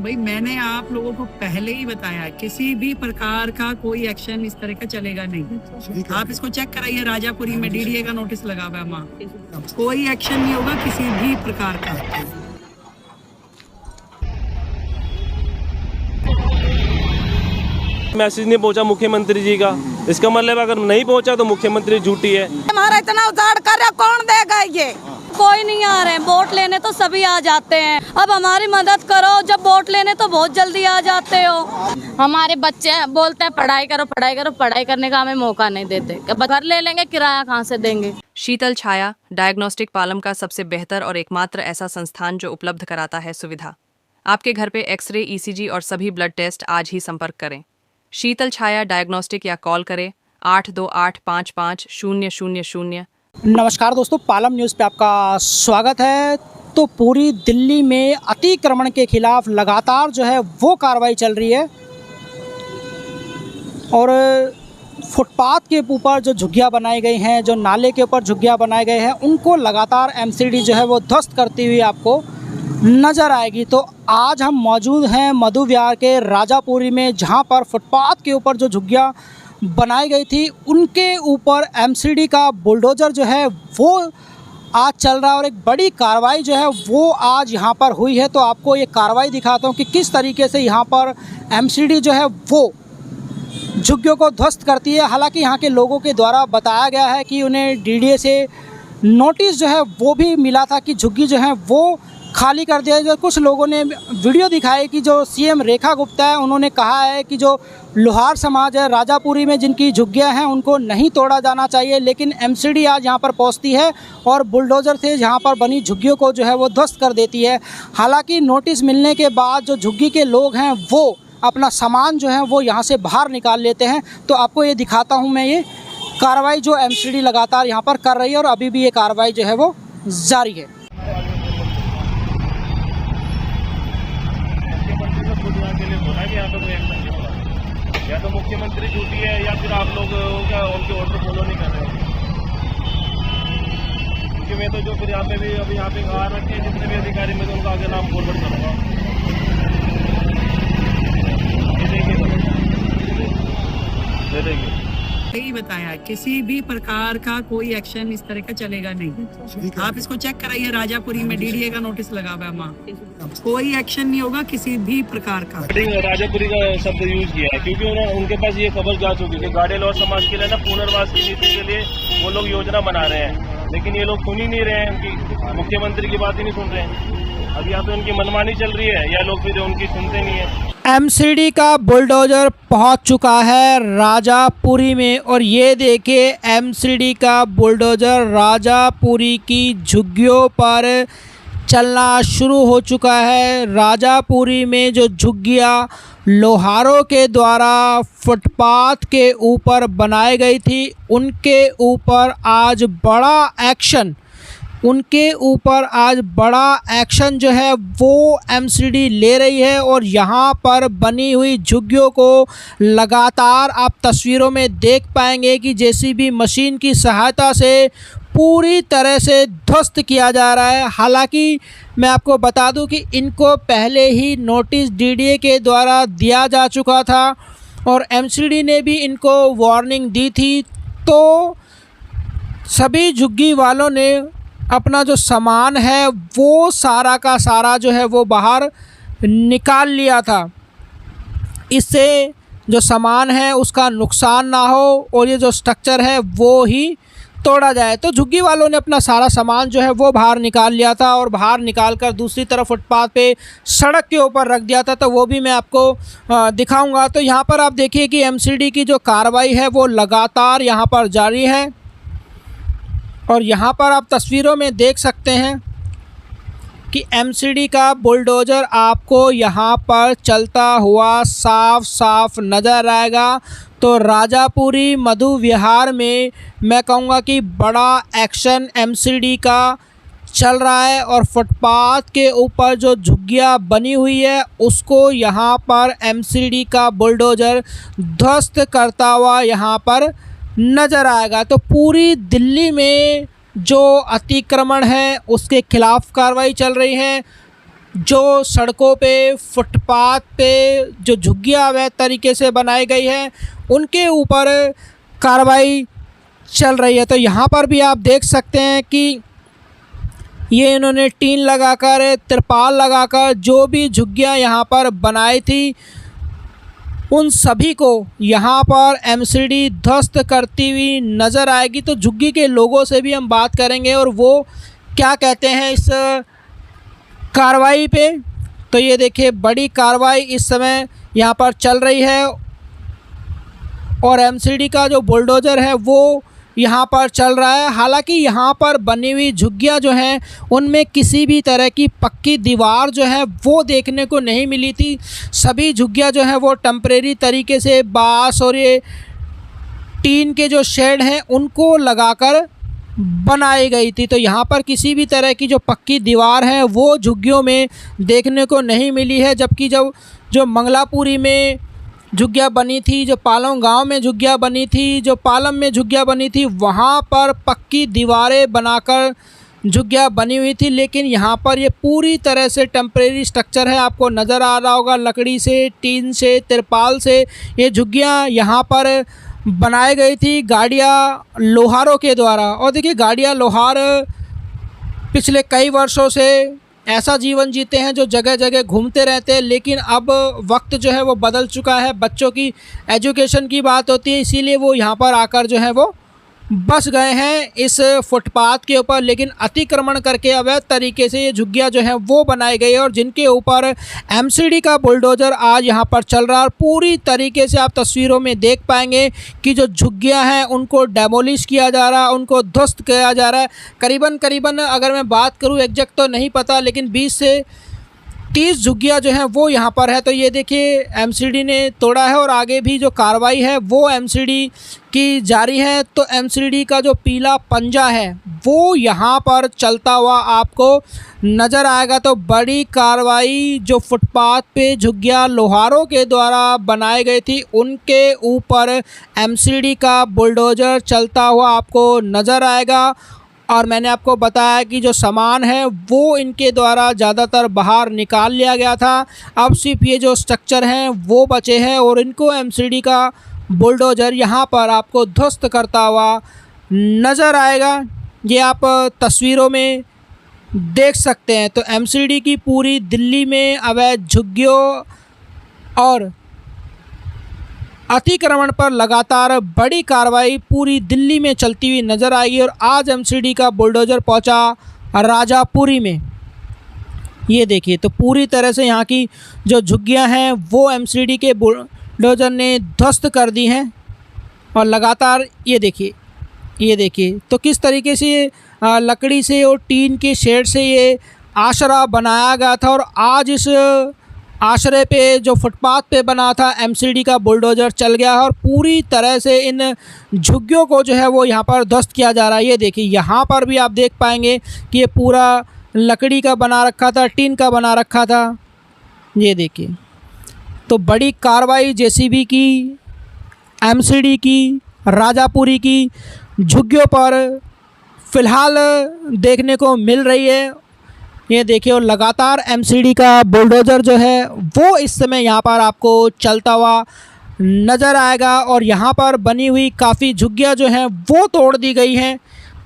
भाई मैंने आप लोगों को पहले ही बताया, किसी भी प्रकार का कोई एक्शन इस तरह का चलेगा नहीं। आप इसको चेक कराइए, राजापुरी में डीडीए का नोटिस लगा हुआ है वहाँ, कोई एक्शन नहीं होगा किसी भी प्रकार का। मैसेज नहीं पहुंचा मुख्यमंत्री जी का, इसका मतलब अगर नहीं पहुंचा तो मुख्यमंत्री झूठी है। हमारा इतना उजाड़ कर रहा, कौन देगा ये? कोई नहीं आ रहे हैं। वोट लेने तो सभी आ जाते हैं, अब हमारी मदद करो। जब वोट लेने तो बहुत जल्दी आ जाते हो। हमारे बच्चे बोलते हैं पढ़ाई करो पढ़ाई करो, पढ़ाई करने का हमें मौका नहीं देते। घर ले लेंगे, किराया कहाँ से देंगे? शीतल छाया डायग्नोस्टिक पालम का सबसे बेहतर और एकमात्र ऐसा संस्थान जो उपलब्ध कराता है सुविधा। आपके घर पे एक्सरे, ईसीजी और सभी ब्लड टेस्ट आज ही संपर्क करें। शीतल छाया डायग्नोस्टिक या कॉल करें 82855000। नमस्कार दोस्तों, पालम न्यूज़ पे आपका स्वागत है। तो पूरी दिल्ली में अतिक्रमण के खिलाफ लगातार जो है वो कार्रवाई चल रही है और फुटपाथ के ऊपर जो झुग्गियाँ बनाई गई हैं, जो नाले के ऊपर झुग्गियाँ बनाए गए हैं, उनको लगातार एमसीडी जो है वो ध्वस्त करती हुई आपको नज़र आएगी। तो आज हम मौजूद हैं मधु विहार के राजापुरी में, जहाँ पर फुटपाथ के ऊपर जो झुग्गियाँ बनाई गई थी उनके ऊपर एमसीडी का बुलडोज़र जो है वो आज चल रहा है और एक बड़ी कार्रवाई जो है वो आज यहाँ पर हुई है। तो आपको ये कार्रवाई दिखाता हूँ कि किस तरीके से यहाँ पर एमसीडी जो है वो झुग्गियों को ध्वस्त करती है। हालांकि यहाँ के लोगों के द्वारा बताया गया है कि उन्हें डीडीए से नोटिस जो है वो भी मिला था कि झुग्गी जो है वो खाली कर दिया जाए। कुछ लोगों ने वीडियो दिखाई कि जो सीएम रेखा गुप्ता है, उन्होंने कहा है कि जो लोहार समाज है राजापुरी में, जिनकी झुग्गियां हैं उनको नहीं तोड़ा जाना चाहिए, लेकिन एमसीडी आज यहां पर पहुंचती है और बुलडोज़र से यहां पर बनी झुग्गियों को जो है वो ध्वस्त कर देती है। हालांकि नोटिस मिलने के बाद जो झुग्गी के लोग हैं वो अपना सामान जो है वो यहाँ से बाहर निकाल लेते हैं। तो आपको ये दिखाता हूँ मैं, ये कार्रवाई जो एमसीडी लगातार यहाँ पर कर रही है और अभी भी ये कार्रवाई जो है वो जारी है। या तो मुख्यमंत्री झूठी है या फिर आप लोग उनके ऑर्डर फॉलो नहीं कर रहे हो। क्योंकि मैं तो जो फिर यहाँ पे भी अभी यहाँ पे आ रखे हैं जितने भी अधिकारी, मैं तो उनका आगे नाम फॉरवर्ड करूँगा। दे देंगे। यही बताया, किसी भी प्रकार का कोई एक्शन इस तरह का चलेगा नहीं। आप इसको चेक कराइए, राजापुरी में डीडीए का नोटिस लगा हुआ है वहाँ, कोई एक्शन नहीं होगा किसी भी प्रकार का। राजापुरी का शब्द यूज किया है क्योंकि उनके पास ये खबर जा चुकी है। गाड़ेल और समाज के लिए ना पुनर्वास की नीति के लिए वो लोग योजना बना रहे हैं, लेकिन ये लोग सुन ही नहीं रहे हैं, उनकी मुख्यमंत्री की बात ही नहीं सुन रहे हैं। अब या तो उनकी मनमानी चल रही है या लोग फिर उनकी सुनते नहीं है। एमसीडी का बुलडोज़र पहुंच चुका है राजापुरी में और ये देखिए एमसीडी का बुलडोज़र राजापुरी की झुग्गियों पर चलना शुरू हो चुका है। राजापुरी में जो झुग्गियां लोहारों के द्वारा फुटपाथ के ऊपर बनाई गई थी, उनके ऊपर आज बड़ा एक्शन जो है वो एमसीडी ले रही है और यहाँ पर बनी हुई झुग्गियों को लगातार आप तस्वीरों में देख पाएंगे कि जेसीबी मशीन की सहायता से पूरी तरह से ध्वस्त किया जा रहा है। हालांकि मैं आपको बता दूं कि इनको पहले ही नोटिस डीडीए के द्वारा दिया जा चुका था और एमसीडी ने भी इनको वार्निंग दी थी। तो सभी झुग्गी वालों ने अपना जो सामान है वो सारा का सारा जो है वो बाहर निकाल लिया था, इससे जो सामान है उसका नुकसान ना हो और ये जो स्ट्रक्चर है वो ही तोड़ा जाए। तो झुग्गी वालों ने अपना सारा सामान जो है वो बाहर निकाल लिया था और बाहर निकाल कर दूसरी तरफ फुटपाथ पे सड़क के ऊपर रख दिया था। तो वो भी मैं आपको दिखाऊंगा। तो यहाँ पर आप देखिए कि एमसीडी की जो कार्रवाई है वो लगातार यहाँ पर जारी है और यहाँ पर आप तस्वीरों में देख सकते हैं कि एमसीडी का बुलडोज़र आपको यहाँ पर चलता हुआ साफ साफ नज़र आएगा। तो राजापुरी मधु विहार में मैं कहूँगा कि बड़ा एक्शन एमसीडी का चल रहा है और फुटपाथ के ऊपर जो झुग्गियाँ बनी हुई है उसको यहाँ पर एमसीडी का बुलडोज़र ध्वस्त करता हुआ यहाँ पर नज़र आएगा। तो पूरी दिल्ली में जो अतिक्रमण है उसके खिलाफ कार्रवाई चल रही है। जो सड़कों पे फुटपाथ पे जो झुग्गियाँ अवैध तरीके से बनाई गई है उनके ऊपर कार्रवाई चल रही है। तो यहाँ पर भी आप देख सकते हैं कि ये इन्होंने टीन लगाकर, तिरपाल लगाकर जो भी झुग्गियाँ यहाँ पर बनाई थी उन सभी को यहाँ पर एमसीडी ध्वस्त करती हुई नज़र आएगी। तो झुग्गी के लोगों से भी हम बात करेंगे और वो क्या कहते हैं इस कार्रवाई पे। तो ये देखिए, बड़ी कार्रवाई इस समय यहाँ पर चल रही है और एमसीडी का जो बुलडोज़र है वो यहाँ पर चल रहा है। हालांकि यहाँ पर बनी हुई झुग्गियाँ जो हैं उनमें किसी भी तरह की पक्की दीवार जो है वो देखने को नहीं मिली थी। सभी झुग्गियाँ जो हैं वो टेम्परेरी तरीके से बाँस और ये टीन के जो शेड हैं उनको लगाकर बनाई गई थी। तो यहाँ पर किसी भी तरह की जो पक्की दीवार है वो झुग्गियों में देखने को नहीं मिली है। जबकि जो मंगलापुरी में झुग्गियाँ बनी थी, जो पालम गांव में झुग्गियाँ बनी थी, जो पालम में झुग्गियाँ बनी थी, वहाँ पर पक्की दीवारें बनाकर झुग्गियाँ बनी हुई थी। लेकिन यहाँ पर ये पूरी तरह से टेम्परेरी स्ट्रक्चर है। आपको नज़र आ रहा होगा, लकड़ी से, टीन से, तिरपाल से ये झुग्गियाँ यहाँ पर बनाई गई थी गाड़ियाँ लोहारों के द्वारा। और देखिए, गाड़ियाँ लोहार पिछले कई वर्षों से ऐसा जीवन जीते हैं जो जगह जगह घूमते रहते हैं। लेकिन अब वक्त जो है वो बदल चुका है, बच्चों की एजुकेशन की बात होती है, इसीलिए वो यहाँ पर आकर जो है वो बस गए हैं इस फुटपाथ के ऊपर। लेकिन अतिक्रमण करके अवैध तरीके से ये झुग्गियाँ जो हैं वो बनाई गई है और जिनके ऊपर एमसीडी का बुलडोज़र आज यहाँ पर चल रहा है। और पूरी तरीके से आप तस्वीरों में देख पाएंगे कि जो झुग्गियाँ हैं उनको डेमोलिश किया जा रहा है, उनको ध्वस्त किया जा रहा है। करीबन अगर मैं बात करूँ, एग्जैक्ट तो नहीं पता, लेकिन 20 से 30 झुग्गियाँ जो हैं वो यहाँ पर है। तो ये देखिए, एमसीडी ने तोड़ा है और आगे भी जो कार्रवाई है वो एमसीडी की जारी है। तो एमसीडी का जो पीला पंजा है वो यहाँ पर चलता हुआ आपको नज़र आएगा। तो बड़ी कार्रवाई जो फुटपाथ पे झुग्गियाँ लोहारों के द्वारा बनाई गई थी उनके ऊपर एमसीडी का बुलडोज़र चलता हुआ आपको नज़र आएगा। और मैंने आपको बताया कि जो सामान है वो इनके द्वारा ज़्यादातर बाहर निकाल लिया गया था। अब सिर्फ ये जो स्ट्रक्चर हैं वो बचे हैं और इनको एमसीडी का बुलडोज़र यहाँ पर आपको ध्वस्त करता हुआ नज़र आएगा। ये आप तस्वीरों में देख सकते हैं। तो एमसीडी की पूरी दिल्ली में अवैध झुग्गियों और अतिक्रमण पर लगातार बड़ी कार्रवाई पूरी दिल्ली में चलती हुई नज़र आएगी। और आज एमसीडी का बुलडोज़र पहुंचा राजापुरी में। ये देखिए, तो पूरी तरह से यहाँ की जो झुग्गियाँ हैं वो एमसीडी के बुलडोज़र ने ध्वस्त कर दी हैं। और लगातार ये देखिए तो किस तरीके से लकड़ी से और टीन के शेड से ये आश्रय बनाया गया था। और आज इस आश्रय पे जो फुटपाथ पे बना था एमसीडी का बुलडोज़र चल गया है और पूरी तरह से इन झुग्गियों को जो है वो यहाँ पर ध्वस्त किया जा रहा है। ये देखिए, यहाँ पर भी आप देख पाएंगे कि ये पूरा लकड़ी का बना रखा था, टीन का बना रखा था। ये देखिए, तो बड़ी कार्रवाई जेसीबी की, एमसीडी की, राजापुरी की झुग्गियों पर फ़िलहाल देखने को मिल रही है। ये देखिए, और लगातार एमसीडी का बुलडोज़र जो है वो इस समय यहाँ पर आपको चलता हुआ नज़र आएगा। और यहाँ पर बनी हुई काफ़ी झुग्गियाँ जो हैं वो तोड़ दी गई हैं।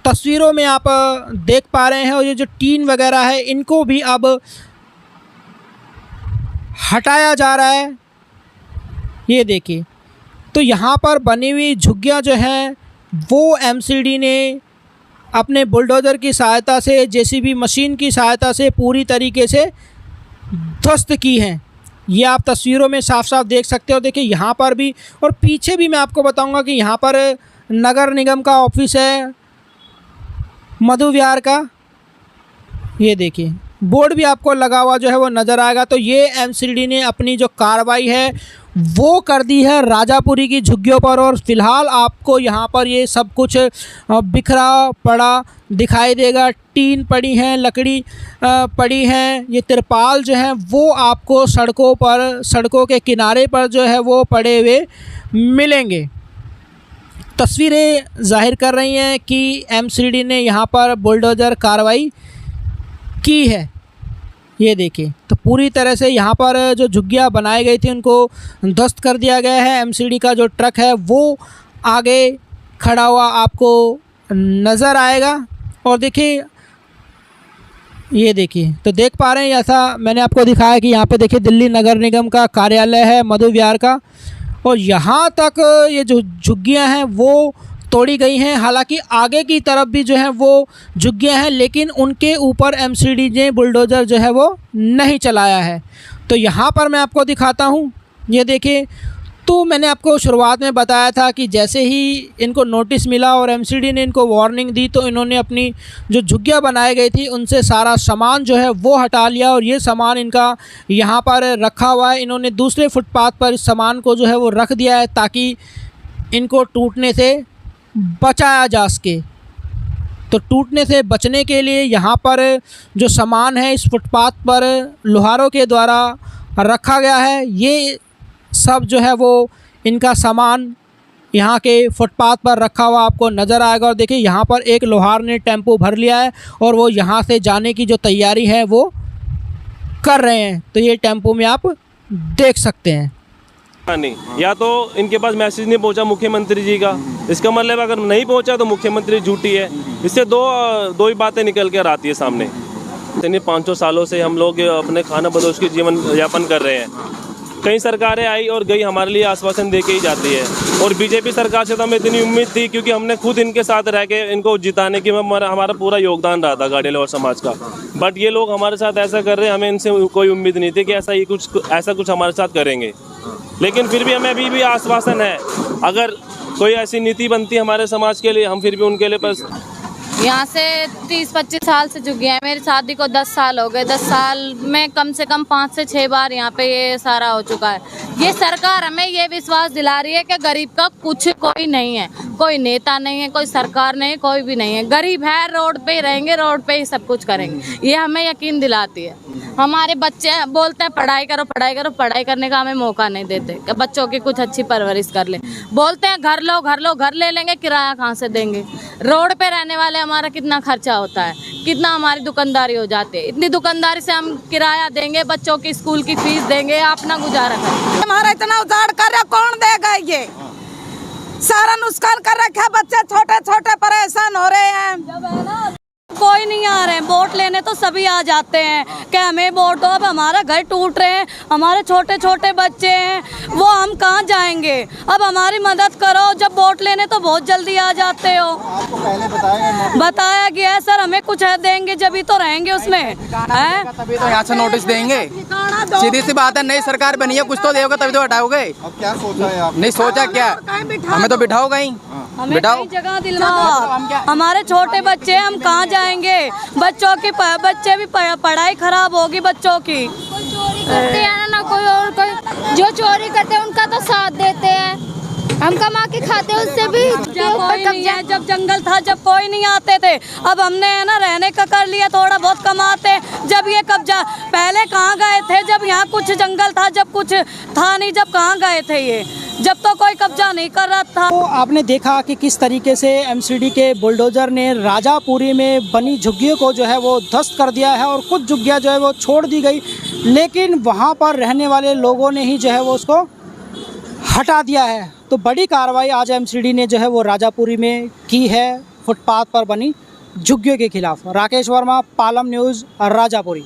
तस्वीरों में आप देख पा रहे हैं। और ये जो टीन वगैरह है इनको भी अब हटाया जा रहा है। ये देखिए, तो यहाँ पर बनी हुई झुग्गियाँ जो हैं वो एमसीडी ने अपने बुलडोज़र की सहायता से, जेसीबी मशीन की सहायता से पूरी तरीके से ध्वस्त की हैं। ये आप तस्वीरों में साफ साफ देख सकते हो। देखिए, यहाँ पर भी और पीछे भी मैं आपको बताऊंगा कि यहाँ पर नगर निगम का ऑफिस है, मधु विहार का। ये देखिए, बोर्ड भी आपको लगा हुआ जो है वो नज़र आएगा। तो ये एमसीडी ने अपनी जो कार्रवाई है वो कर दी है राजापुरी की झुग्गियों पर। और फ़िलहाल आपको यहाँ पर ये सब कुछ बिखरा पड़ा दिखाई देगा। टीन पड़ी हैं, लकड़ी पड़ी हैं, ये तिरपाल जो हैं वो आपको सड़कों के किनारे पर जो है वो पड़े हुए मिलेंगे। तस्वीरें जाहिर कर रही हैं कि एमसीडी ने यहाँ पर बुलडोज़र कार्रवाई की है। ये देखिए, तो पूरी तरह से यहाँ पर जो झुग्गियाँ बनाई गई थी उनको ध्वस्त कर दिया गया है। एमसीडी का जो ट्रक है वो आगे खड़ा हुआ आपको नज़र आएगा। और देखिए, ये देखिए, तो देख पा रहे हैं, ऐसा मैंने आपको दिखाया कि यहाँ पे देखिए दिल्ली नगर निगम का कार्यालय है मधु विहार का, और यहाँ तक ये जो झुग्गियाँ हैं वो तोड़ी गई हैं। हालांकि आगे की तरफ भी जो है वो झुग्गियाँ हैं, लेकिन उनके ऊपर एमसीडी ने बुलडोज़र जो है वो नहीं चलाया है। तो यहाँ पर मैं आपको दिखाता हूँ, ये देखिए। तो मैंने आपको शुरुआत में बताया था कि जैसे ही इनको नोटिस मिला और एमसीडी ने इनको वार्निंग दी तो इन्होंने अपनी जो झुग्गियाँ बनाई गई थी उनसे सारा सामान जो है वो हटा लिया, और ये सामान इनका यहाँ पर रखा हुआ है। इन्होंने दूसरे फुटपाथ पर इस सामान को जो है वो रख दिया है ताकि इनको टूटने से बचाया जा सके। तो टूटने से बचने के लिए यहाँ पर जो सामान है इस फुटपाथ पर लोहारों के द्वारा रखा गया है। ये सब जो है वो इनका सामान यहाँ के फुटपाथ पर रखा हुआ आपको नज़र आएगा। और देखिए, यहाँ पर एक लोहार ने टेम्पो भर लिया है और वो यहाँ से जाने की जो तैयारी है वो कर रहे हैं। तो ये टेम्पो में आप देख सकते हैं। नहीं, या तो इनके पास मैसेज नहीं पहुंचा मुख्यमंत्री जी का, इसका मतलब अगर नहीं पहुंचा तो मुख्यमंत्री झूठी है। इससे दो ही बातें निकल कर आती है सामने। इतने 500 सालों से हम लोग अपने खाना बदोश के जीवन यापन कर रहे हैं। कई सरकारें आई और गई, हमारे लिए आश्वासन दे के ही जाती है। और बीजेपी सरकार से तो हमें इतनी उम्मीद थी, क्योंकि हमने खुद इनके साथ रह के इनको जिताने की हमारा पूरा योगदान रहा था गाड़ी और समाज का। बट ये लोग हमारे साथ ऐसा कर रहे हैं, हमें इनसे कोई उम्मीद नहीं थी कि ऐसा कुछ हमारे साथ करेंगे। लेकिन फिर भी हमें अभी भी आश्वासन है, अगर कोई ऐसी नीति बनती है हमारे समाज के लिए, हम फिर भी उनके लिए यहाँ से 30-25 साल से झुग्गियाँ हैं। मेरी शादी को 10 साल हो गए। 10 साल में कम से कम 5 से 6 बार यहाँ पे ये सारा हो चुका है। ये सरकार हमें ये विश्वास दिला रही है कि गरीब का कुछ कोई नहीं है, कोई नेता नहीं है, कोई सरकार नहीं है, कोई भी नहीं है। गरीब है, रोड पे ही रहेंगे, रोड पे ही सब कुछ करेंगे, ये हमें यकीन दिलाती है। हमारे बच्चे बोलते हैं पढ़ाई करो पढ़ाई करो, पढ़ाई करने का हमें मौका नहीं देते कि बच्चों की कुछ अच्छी परवरिश कर ले। बोलते हैं घर लो घर लो, घर ले लेंगे, किराया कहाँ से देंगे। रोड पे रहने वाले हमारा कितना खर्चा होता है, कितना हमारी दुकानदारी हो जाती है। इतनी दुकानदारी से हम किराया देंगे, बच्चों की स्कूल की फीस देंगे, अपना गुजारा करेंगे। हमारा इतना उजाड़ कर कौन देगा? ये सारा नुकसान कर रखा, बच्चे छोटे छोटे परेशान हो रहे हैं। कोई नहीं आ रहे हैं वोट लेने, तो सभी आ जाते हैं कि हमें वोट दो। अब हमारा घर टूट रहे हैं, हमारे छोटे छोटे बच्चे हैं, वो हम कहाँ जाएंगे? अब हमारी मदद करो। जब वोट लेने तो बहुत जल्दी आ जाते हो। आपको पहले बताया गया है सर, हमें कुछ है देंगे जब ही तो रहेंगे उसमें है। तभी तो यहाँ से नोटिस देंगे। सीधी सी बात है, नई सरकार बनी है, कुछ तो देगा तभी तो हटाओगे। अब क्या सोचा है आप? नहीं सोचा क्या, हमें तो बिठाओगा ही, हमें कई जगह दिलवाओ। हमारे छोटे बच्चे, हम कहाँ जाएंगे? बच्चों की बच्चे भी पढ़ाई खराब होगी बच्चों की। चोरी करते हैं ना कोई, और कोई जो चोरी करते हैं उनका तो साथ देते हैं, हम कमा के खाते हैं उससे भी। कोई नहीं है, जब जंगल था जब कोई नहीं आते थे, अब हमने है ना रहने का कर लिया, थोड़ा बहुत कमाते। जब ये कब्जा, पहले कहाँ गए थे जब यहाँ कुछ जंगल था, जब कुछ था नहीं, जब कहाँ गए थे ये, जब तो कोई कब्जा नहीं कर रहा था। तो आपने देखा कि किस तरीके से एमसीडी के बुलडोज़र ने राजापुरी में बनी झुग्गियों को जो है वो ध्वस्त कर दिया है, और कुछ झुग्गियाँ जो है वो छोड़ दी गई, लेकिन वहाँ पर रहने वाले लोगों ने ही जो है वो उसको हटा दिया है। तो बड़ी कार्रवाई आज एमसीडी ने जो है वो राजापुरी में की है फुटपाथ पर बनी झुग्गियों के खिलाफ। राकेश वर्मा, पालम न्यूज़, राजापुरी।